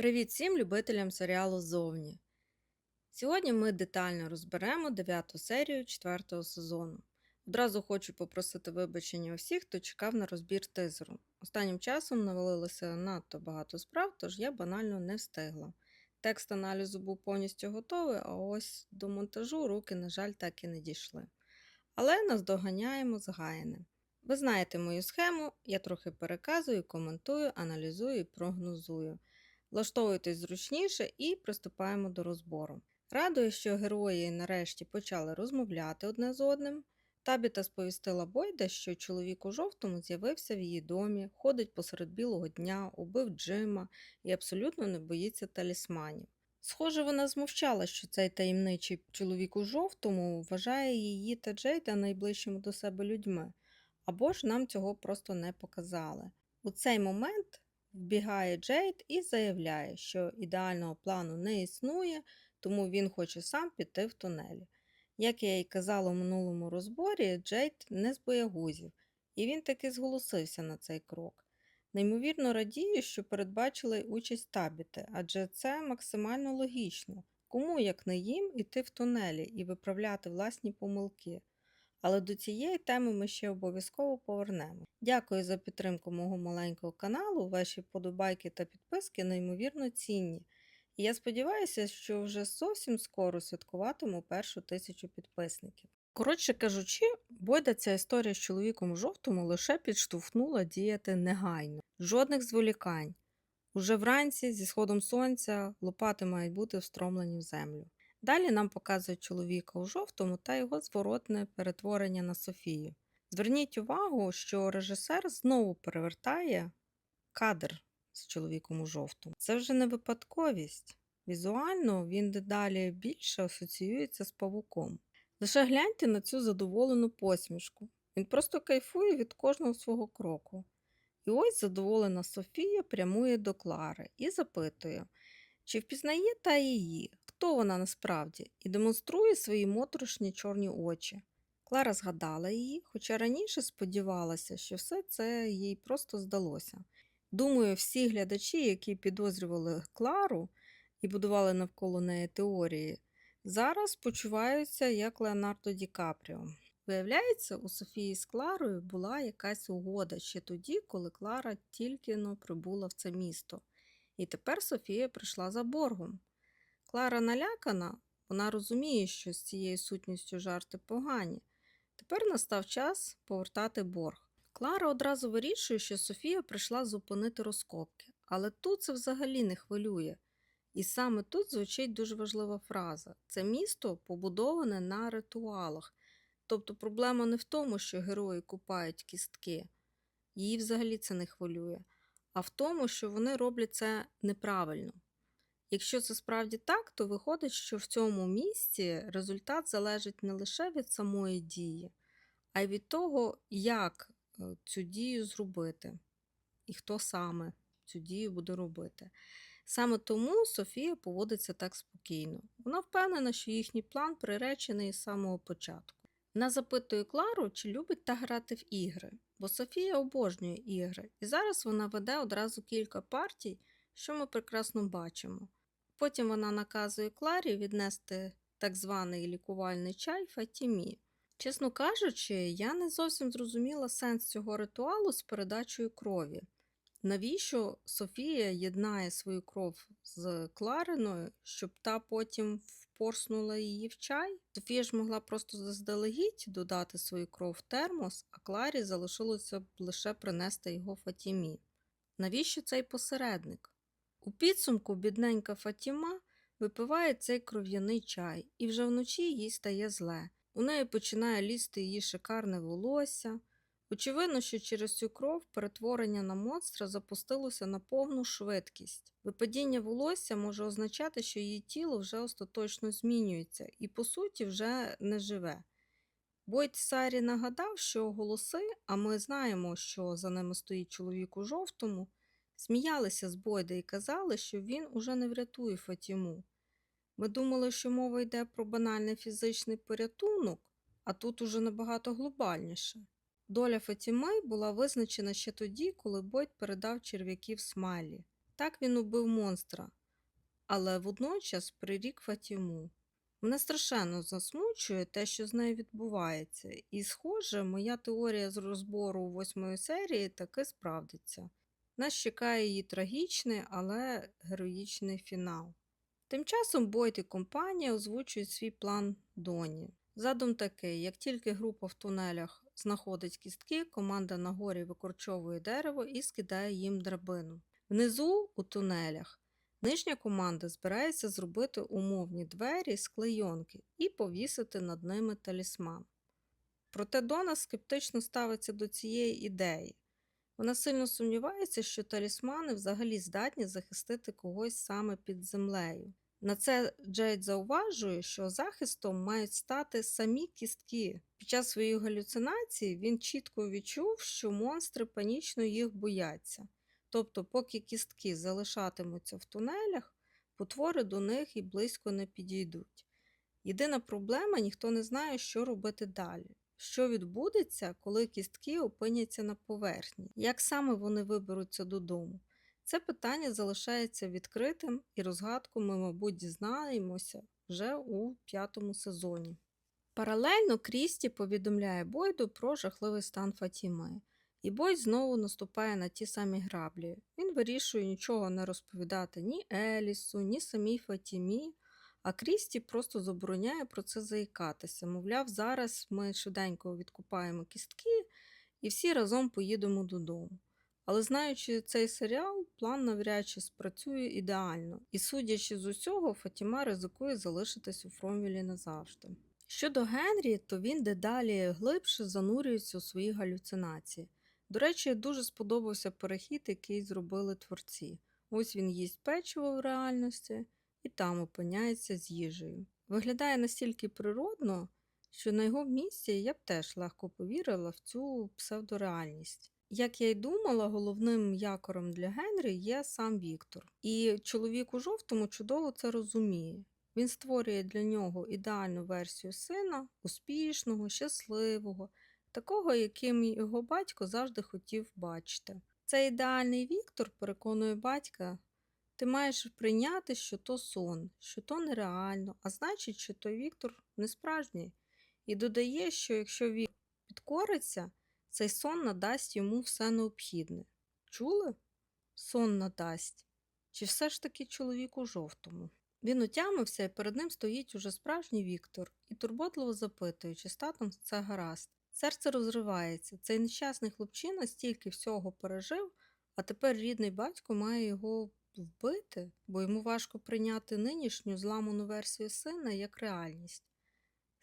Привіт всім любителям серіалу «Зовні». Сьогодні ми детально розберемо 9-ту серію 4-го сезону. Одразу хочу попросити вибачення у всіх, хто чекав на розбір тизеру. Останнім часом навалилося надто багато справ, тож я банально не встигла. Текст аналізу був повністю готовий, а ось до монтажу руки, на жаль, так і не дійшли. Але наздоганяємо згаяне. Ви знаєте мою схему, я трохи переказую, коментую, аналізую і прогнозую. Влаштовуйтесь зручніше і приступаємо до розбору. Радує, що герої нарешті почали розмовляти одне з одним. Табіта сповістила Бойда, що чоловік у жовтому з'явився в її домі, ходить посеред білого дня, убив Джима і абсолютно не боїться талісманів. Схоже, вона змовчала, що цей таємничий чоловік у жовтому вважає її та Джейда найближчими до себе людьми, або ж нам цього просто не показали. У цей момент вбігає Джейд і заявляє, що ідеального плану не існує, тому він хоче сам піти в тунелі. Як я й казала в минулому розборі, Джейд не з боягузів, і він таки зголосився на цей крок. Неймовірно радію, що передбачили участь Табіти, адже це максимально логічно. Кому, як не їм, іти в тунелі і виправляти власні помилки. Але до цієї теми ми ще обов'язково повернемо. Дякую за підтримку мого маленького каналу, ваші вподобайки та підписки неймовірно цінні. І я сподіваюся, що вже зовсім скоро святкуватиму першу 1000 підписників. Коротше кажучи, Бойда ця історія з чоловіком у жовтому лише підштовхнула діяти негайно. Жодних зволікань. Уже вранці, зі сходом сонця, лопати мають бути встромлені в землю. Далі нам показують чоловіка у жовтому та його зворотне перетворення на Софію. Зверніть увагу, що режисер знову перевертає кадр з чоловіком у жовтому. Це вже не випадковість. Візуально він дедалі більше асоціюється з павуком. Лише гляньте на цю задоволену посмішку. Він просто кайфує від кожного свого кроку. І ось задоволена Софія прямує до Клари і запитує, чи впізнає та її, хто вона насправді, і демонструє свої моторошні чорні очі. Клара згадала її, хоча раніше сподівалася, що все це їй просто здалося. Думаю, всі глядачі, які підозрювали Клару і будували навколо неї теорії, зараз почуваються як Леонардо Ді Капріо. Виявляється, у Софії з Кларою була якась угода ще тоді, коли Клара тільки-но прибула в це місто. І тепер Софія прийшла за боргом. Клара налякана, вона розуміє, що з цією сутністю жарти погані. Тепер настав час повертати борг. Клара одразу вирішує, що Софія прийшла зупинити розкопки, але тут це взагалі не хвилює. І саме тут звучить дуже важлива фраза. Це місто побудоване на ритуалах. Тобто проблема не в тому, що герої купають кістки. Її взагалі це не хвилює. А в тому, що вони роблять це неправильно. Якщо це справді так, то виходить, що в цьому місці результат залежить не лише від самої дії, а й від того, як цю дію зробити і хто саме цю дію буде робити. Саме тому Софія поводиться так спокійно. Вона впевнена, що їхній план приречений з самого початку. Вона запитує Клару, чи любить та грати в ігри, бо Софія обожнює ігри, і зараз вона веде одразу кілька партій, що ми прекрасно бачимо. Потім вона наказує Кларі віднести так званий лікувальний чай Фатімі. Чесно кажучи, я не зовсім зрозуміла сенс цього ритуалу з передачею крові. Навіщо Софія єднає свою кров з Клариною, щоб та потім впорснула її в чай? Софія ж могла просто заздалегідь додати свою кров в термос, а Кларі залишилося б лише принести його Фатімі. Навіщо цей посередник? У підсумку бідненька Фатіма випиває цей кров'яний чай, і вже вночі їй стає зле. У неї починає лізти її шикарне волосся. Очевидно, що через цю кров перетворення на монстра запустилося на повну швидкість. Випадіння волосся може означати, що її тіло вже остаточно змінюється і, по суті, вже не живе. Бойд Сарі нагадав, що голоси, а ми знаємо, що за ними стоїть чоловік у жовтому, сміялися з Бойда і казали, що він уже не врятує Фатіму. Ми думали, що мова йде про банальний фізичний порятунок, а тут уже набагато глобальніше. Доля Фатіми була визначена ще тоді, коли Бойд передав черв'яків Смайлі. Так він убив монстра, але водночас прирік Фатіму. Мене страшенно засмучує те, що з нею відбувається, і, схоже, моя теорія з розбору 8-ї серії таки справдиться. Нас чекає її трагічний, але героїчний фінал. Тим часом Бойд і компанія озвучують свій план Доні. Задум такий: як тільки група в тунелях знаходить кістки, команда на горі викорчовує дерево і скидає їм драбину. Внизу, у тунелях, нижня команда збирається зробити умовні двері з клейонки і повісити над ними талісман. Проте Дона скептично ставиться до цієї ідеї. Вона сильно сумнівається, що талісмани взагалі здатні захистити когось саме під землею. На це Джейд зауважує, що захистом мають стати самі кістки. Під час своїх галюцинацій він чітко відчув, що монстри панічно їх бояться. Тобто, поки кістки залишатимуться в тунелях, потвори до них і близько не підійдуть. Єдина проблема – ніхто не знає, що робити далі. Що відбудеться, коли кістки опиняться на поверхні? Як саме вони виберуться додому? Це питання залишається відкритим, і розгадку ми, мабуть, дізнаємося вже у 5-му сезоні. Паралельно Крісті повідомляє Бойду про жахливий стан Фатіми. І Бойд знову наступає на ті самі граблі. Він вирішує нічого не розповідати ні Елісу, ні самій Фатімі, а Крісті просто забороняє про це заїкатися. Мовляв, зараз ми швиденько відкупаємо кістки і всі разом поїдемо додому. Але знаючи цей серіал, план навряд чи спрацює ідеально. І судячи з усього, Фатіма ризикує залишитись у Фромвілі назавжди. Щодо Генрі, то він дедалі глибше занурюється у свої галюцинації. До речі, дуже сподобався перехід, який зробили творці. Ось він їсть печиво в реальності і там опиняється з їжею. Виглядає настільки природно, що на його місці я б теж легко повірила в цю псевдореальність. Як я й думала, головним якорем для Генрі є сам Віктор. І чоловік у жовтому чудово це розуміє. Він створює для нього ідеальну версію сина, успішного, щасливого, такого, яким його батько завжди хотів бачити. Цей ідеальний Віктор переконує батька: ти маєш прийняти, що то сон, що то нереально, а значить, що той Віктор не справжній. І додає, що якщо Віктор підкориться, цей сон надасть йому все необхідне. Чули? Сон надасть. Чи все ж таки чоловік у жовтому? Він отямився, і перед ним стоїть уже справжній Віктор і турботливо запитує, чи з татом це гаразд. Серце розривається. Цей нещасний хлопчина стільки всього пережив, а тепер рідний батько має його вбити, бо йому важко прийняти нинішню зламану версію сина як реальність.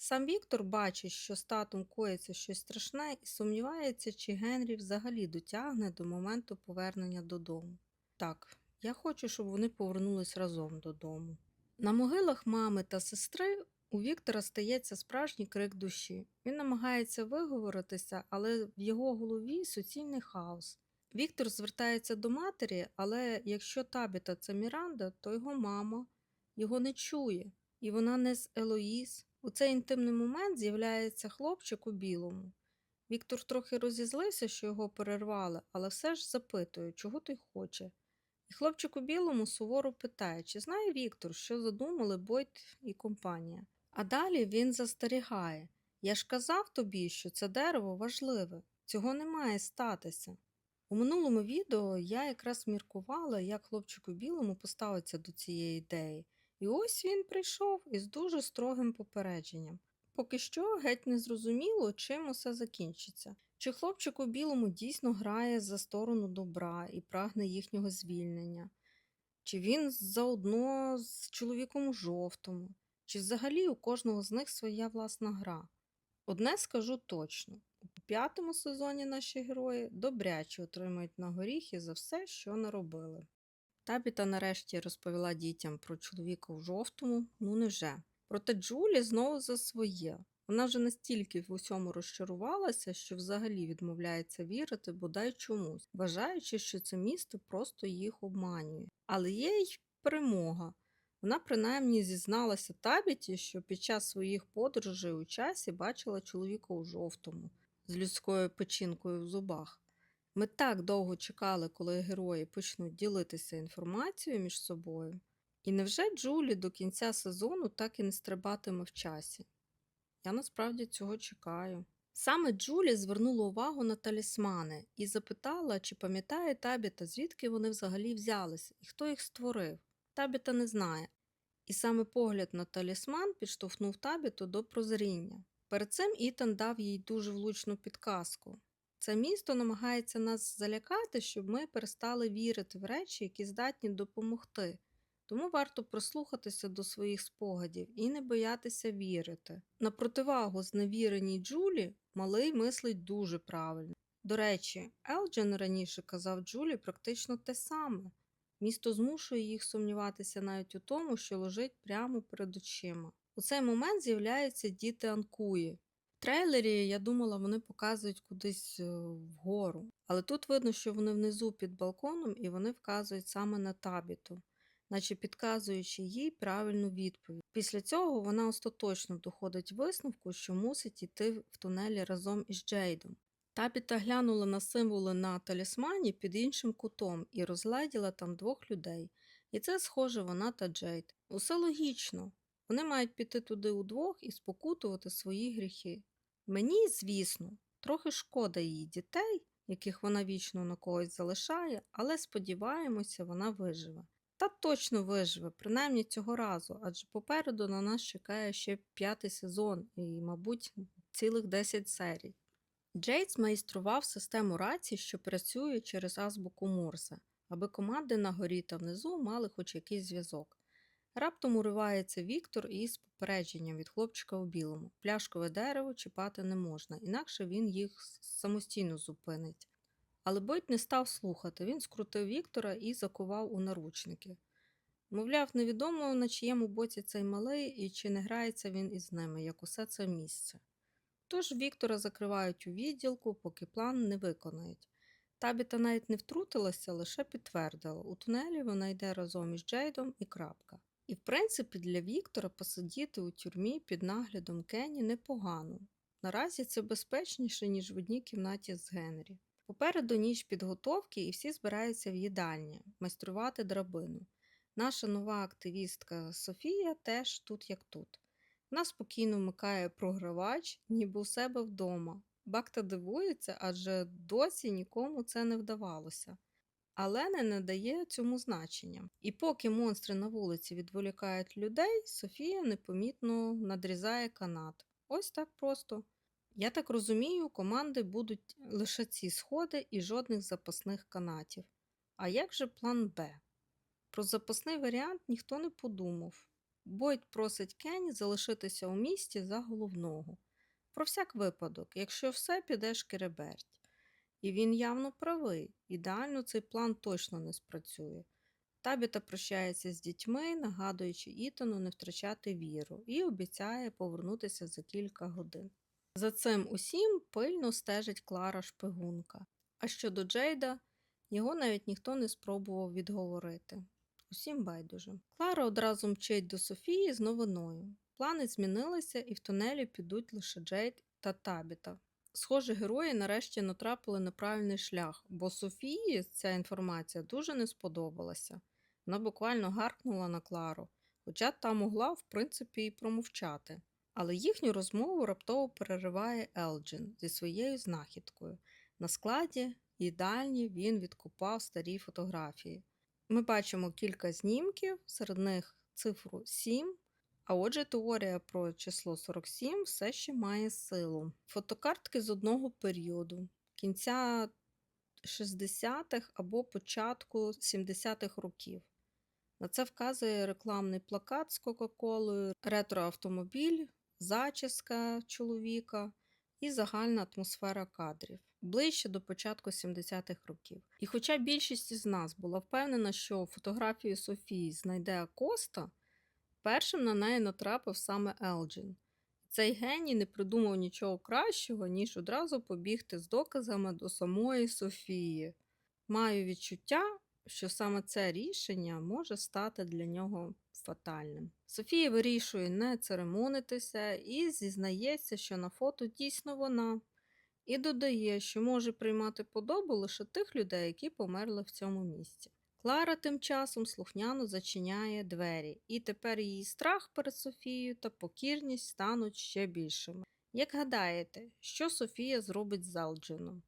Сам Віктор бачить, що з татом коїться щось страшне і сумнівається, чи Генрі взагалі дотягне до моменту повернення додому. Так, я хочу, щоб вони повернулись разом додому. На могилах мами та сестри у Віктора стається справжній крик душі. Він намагається виговоритися, але в його голові суцільний хаос. Віктор звертається до матері, але якщо Табіта – це Міранда, то його мама його не чує, і вона не з Елоїз. У цей інтимний момент з'являється хлопчик у білому. Віктор трохи розізлився, що його перервали, але все ж запитує, чого той хоче. І хлопчик у білому суворо питає, чи знає Віктор, що задумали Бойд і компанія. А далі він застерігає: я ж казав тобі, що це дерево важливе, цього не має статися. У минулому відео я якраз міркувала, як хлопчик у білому поставиться до цієї ідеї. І ось він прийшов із дуже строгим попередженням. Поки що геть не зрозуміло, чим усе закінчиться. Чи хлопчик у білому дійсно грає за сторону добра і прагне їхнього звільнення? Чи він заодно з чоловіком у жовтому? Чи взагалі у кожного з них своя власна гра? Одне скажу точно. У 5-му сезоні наші герої добряче отримають на горіхи за все, що наробили. Табіта нарешті розповіла дітям про чоловіка у жовтому, ну невже. Проте Джулі знову за своє. Вона вже настільки в усьому розчарувалася, що взагалі відмовляється вірити бодай чомусь, вважаючи, що це місто просто їх обманює. Але є й перемога. Вона принаймні зізналася Табіті, що під час своїх подорожей у часі бачила чоловіка у жовтому, з людською печінкою в зубах. Ми так довго чекали, коли герої почнуть ділитися інформацією між собою. І невже Джулі до кінця сезону так і не стрибатиме в часі? Я насправді цього чекаю. Саме Джулі звернула увагу на талісмани і запитала, чи пам'ятає Табіта, звідки вони взагалі взялися і хто їх створив. Табіта не знає. І саме погляд на талісман підштовхнув Табіту до прозріння. Перед цим Ітан дав їй дуже влучну підказку. Це місто намагається нас залякати, щоб ми перестали вірити в речі, які здатні допомогти. Тому варто прислухатися до своїх спогадів і не боятися вірити. На противагу зневіреній Джулі, малий мислить дуже правильно. До речі, Елджен раніше казав Джулі практично те саме. Місто змушує їх сумніватися навіть у тому, що лежить прямо перед очима. У цей момент з'являються діти Анкуї. В трейлері, я думала, вони показують кудись вгору. Але тут видно, що вони внизу під балконом і вони вказують саме на Табіту, наче підказуючи їй правильну відповідь. Після цього вона остаточно доходить висновку, що мусить йти в тунелі разом із Джейдом. Табіта глянула на символи на талісмані під іншим кутом і розгледіла там двох людей. І це, схоже, вона та Джейд. Усе логічно. Вони мають піти туди удвох і спокутувати свої гріхи. Мені, звісно, трохи шкода її дітей, яких вона вічно на когось залишає, але сподіваємося, вона виживе. Та точно виживе, принаймні цього разу, адже попереду на нас чекає ще 5-й сезон і, мабуть, цілих 10 серій. Джейд змайстрував систему рацій, що працює через азбуку Морзе, аби команди на горі та внизу мали хоч якийсь зв'язок. Раптом уривається Віктор із попередженням від хлопчика у білому. Пляшкове дерево чіпати не можна, інакше він їх самостійно зупинить. Але Бойд не став слухати, він скрутив Віктора і закував у наручники. Мовляв, невідомо, на чиєму боці цей малий і чи не грається він із ними, як усе це місце. Тож Віктора закривають у відділку, поки план не виконають. Табіта навіть не втрутилася, лише підтвердила. У тунелі вона йде разом із Джейдом і крапка. І в принципі для Віктора посидіти у тюрмі під наглядом Кенні непогано. Наразі це безпечніше, ніж в одній кімнаті з Генрі. Попереду ніч підготовки і всі збираються в їдальні, майструвати драбину. Наша нова активістка Софія теж тут як тут. Вона спокійно вмикає програвач, ніби у себе вдома. Бакта дивується, адже досі нікому це не вдавалося. Але не надає цьому значення. І поки монстри на вулиці відволікають людей, Софія непомітно надрізає канат. Ось так просто. Я так розумію, команди будуть лише ці сходи і жодних запасних канатів. А як же план Б? Про запасний варіант ніхто не подумав. Бойд просить Кенні залишитися у місті за головного. Про всяк випадок, якщо все піде шкереберть. І він явно правий. Ідеально цей план точно не спрацює. Табіта прощається з дітьми, нагадуючи Ітану не втрачати віру, і обіцяє повернутися за кілька годин. За цим усім пильно стежить Клара Шпигунка. А щодо Джейда, його навіть ніхто не спробував відговорити. Усім байдуже. Клара одразу мчить до Софії з новиною. Плани змінилися і в тунелі підуть лише Джейд та Табіта. Схоже, герої нарешті натрапили на правильний шлях, бо Софії ця інформація дуже не сподобалася. Вона буквально гаркнула на Клару, хоча та могла, в принципі, і промовчати. Але їхню розмову раптово перериває Елджен зі своєю знахідкою. На складі їдальні він відкопав старі фотографії. Ми бачимо кілька знімків, серед них цифру 7, а отже теорія про число 47 все ще має силу. Фотокартки з одного періоду, кінця 60-х або початку 70-х років. На це вказує рекламний плакат з Кока-Колою, ретроавтомобіль, зачіска чоловіка і загальна атмосфера кадрів, ближче до початку 70-х років. І хоча більшість із нас була впевнена, що фотографію Софії знайде Акоста, першим на неї натрапив саме Елджен. Цей геній не придумав нічого кращого, ніж одразу побігти з доказами до самої Софії. Маю відчуття, що саме це рішення може стати для нього фатальним. Софія вирішує не церемонитися і зізнається, що на фото дійсно вона. і додає, що може приймати подобу лише тих людей, які померли в цьому місці. Клара тим часом слухняно зачиняє двері, і тепер її страх перед Софією та покірність стануть ще більшими. Як гадаєте, що Софія зробить з Алджином?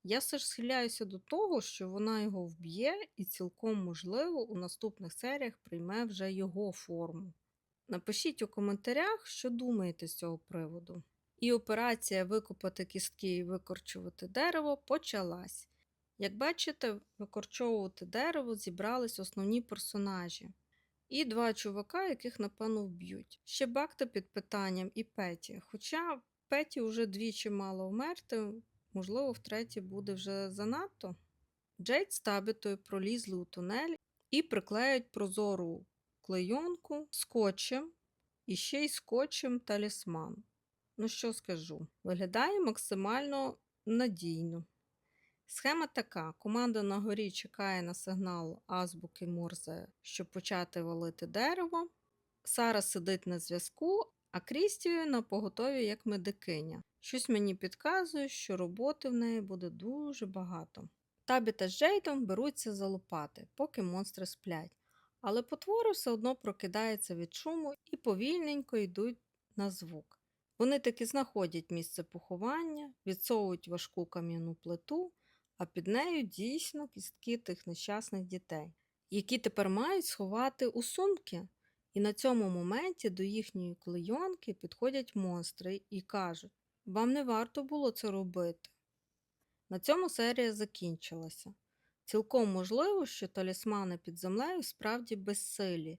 Я все ж схиляюся до того, що вона його вб'є і цілком можливо у наступних серіях прийме вже його форму. Напишіть у коментарях, що думаєте з цього приводу. І операція викопати кістки і викорчувати дерево почалась. Як бачите, викорчовувати дерево зібрались основні персонажі. І два чувака, яких, напевно, вб'ють. Ще Бакта під питанням і Петі. Хоча Петі вже двічі мала вмерти, можливо, втретє буде вже занадто. Джейд з Табітою пролізли у тунель і приклеють прозору клейонку скотчем, і ще й скотчем талісман. Ну що скажу, виглядає максимально надійно. Схема така: команда на горі чекає на сигнал азбуки Морзе, щоб почати валити дерево. Сара сидить на зв'язку, а Крісті на поготові як медикиня. Щось мені підказує, що роботи в неї буде дуже багато. Табіта з Джейдом беруться за лопати, поки монстри сплять. Але потвори все одно прокидаються від шуму і повільненько йдуть на звук. Вони таки знаходять місце поховання, відсовують важку кам'яну плиту, а під нею дійсно кістки тих нещасних дітей, які тепер мають сховати у сумки. І на цьому моменті до їхньої клейонки підходять монстри і кажуть: «Вам не варто було це робити». На цьому серія закінчилася. Цілком можливо, що талісмани під землею справді безсилі,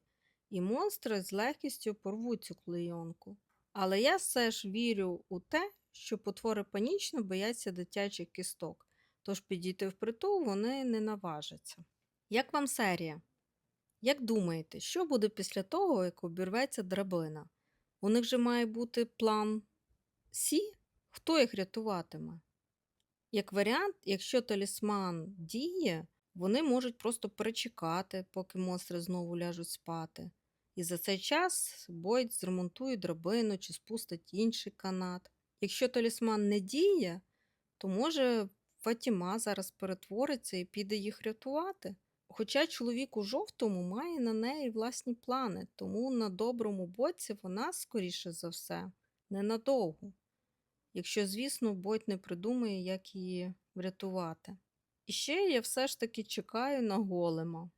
і монстри з легкістю порвуть цю клейонку. Але я все ж вірю у те, що потвори панічно бояться дитячих кісток, тож підійти впритул вони не наважаться. Як вам серія? Як думаєте, що буде після того, як обірветься драбина? У них же має бути план Сі? Хто їх рятуватиме? Як варіант, якщо талісман діє, вони можуть просто перечекати, поки монстри знову ляжуть спати. І за цей час Бойд зремонтує драбину чи спустить інший канат. Якщо талісман не діє, то може Фатіма зараз перетвориться і піде їх рятувати. Хоча чоловік у жовтому має на неї власні плани, тому на доброму боці вона, скоріше за все, ненадовго. Якщо, звісно, Бойд не придумає, як її врятувати. І ще я все ж таки чекаю на голема,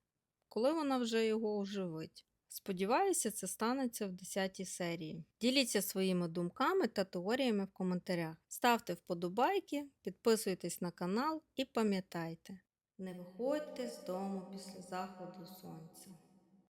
коли вона вже його оживить. Сподіваюся, це станеться в 10-й серії. Діліться своїми думками та теоріями в коментарях. Ставте вподобайки, підписуйтесь на канал і пам'ятайте, не виходьте з дому після заходу сонця.